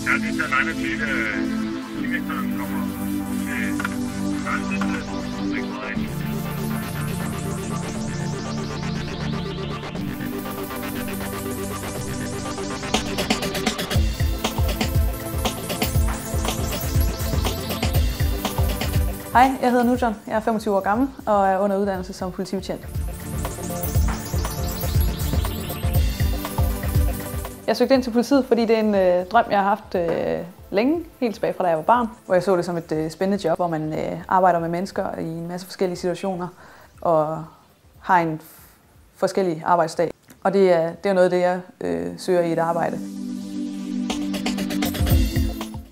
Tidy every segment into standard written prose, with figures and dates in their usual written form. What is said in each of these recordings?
Ja, det er legnet til, ministeren kommer til grænsen. Hej, jeg hedder Nutron. Jeg er 25 år gammel og er under uddannelse som politibetjent. Jeg søgte ind til politiet, fordi det er en drøm, jeg har haft længe, helt tilbage fra da jeg var barn. Hvor jeg så det som et spændende job, hvor man arbejder med mennesker i en masse forskellige situationer og har en forskellig arbejdsdag. Og det er noget af det, jeg søger i et arbejde.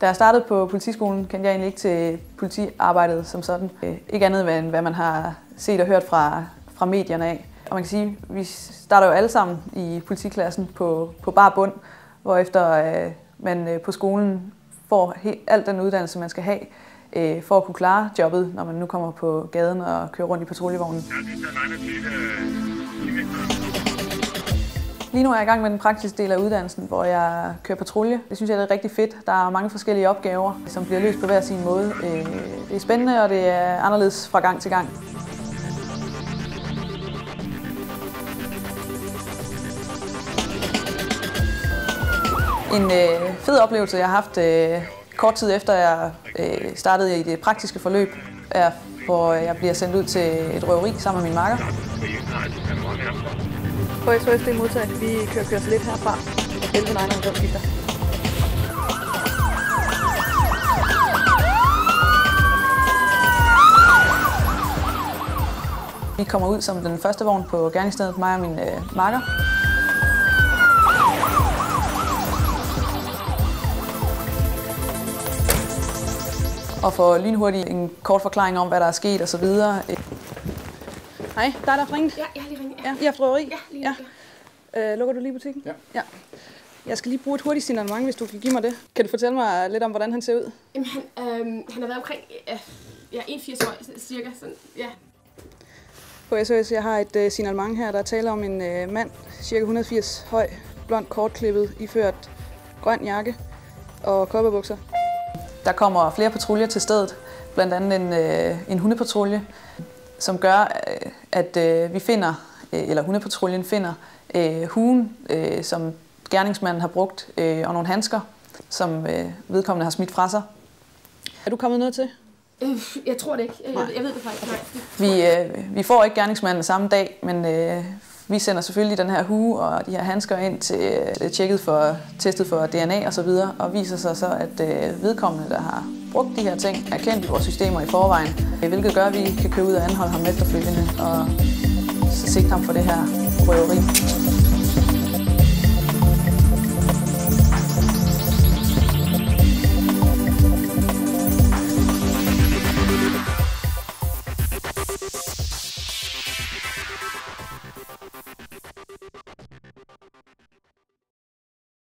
Da jeg startede på politiskolen, kendte jeg egentlig ikke til politiarbejdet som sådan. Ikke andet end hvad man har set og hørt fra medierne af. Og man kan sige, at vi starter jo alle sammen i politiklassen på bar bund, hvorefter man på skolen får al den uddannelse, man skal have, for at kunne klare jobbet, når man nu kommer på gaden og kører rundt i patruljevognen. Lige nu er jeg i gang med den praktiske del af uddannelsen, hvor jeg kører patrulje. Det synes jeg er rigtig fedt. Der er mange forskellige opgaver, som bliver løst på hver sin måde. Det er spændende, og det er anderledes fra gang til gang. En fed oplevelse, jeg har haft kort tid efter jeg startede i det praktiske forløb, er, hvor jeg bliver sendt ud til et røveri sammen med min makker. På SOS, det er modtaget. Vi kører så lidt herfra. 11.9 skifter. Vi kommer ud som den første vogn på gerningsstedet, mig og min makker. Og får lynhurtigt en kort forklaring om, hvad der er sket og så videre. Hej, der er ringet. Ja, jeg har lige ringet. Ja, I har haft røveri? Ja, lige ja. Lukker du lige butikken? Ja. Jeg skal lige bruge et hurtigt signalement, hvis du kan give mig det. Kan du fortælle mig lidt om, hvordan han ser ud? Jamen, han har været omkring 81 år, cirka. Sådan, ja. På SOS, jeg har et signalement her, der taler om en mand, cirka 180 høj, blond, kortklippet, iført grøn jakke og cowboybukser. Der kommer flere patruljer til stedet, blandt andet en hundepatrulje, som gør, at vi finder, eller hundepatruljen finder huen, som gerningsmanden har brugt, og nogle handsker, som vedkommende har smidt fra sig. Er du kommet noget til? Jeg tror det ikke. Jeg ved det faktisk ikke. Vi får ikke gerningsmanden samme dag, men vi sender selvfølgelig den her hue og de her handsker ind til testet for DNA og så videre, og viser sig så, at vedkommende, der har brugt de her ting, er kendt i vores systemer i forvejen, hvilket gør, at vi kan køre ud og anholde ham efterfølgende og så sigte ham for det her røveri.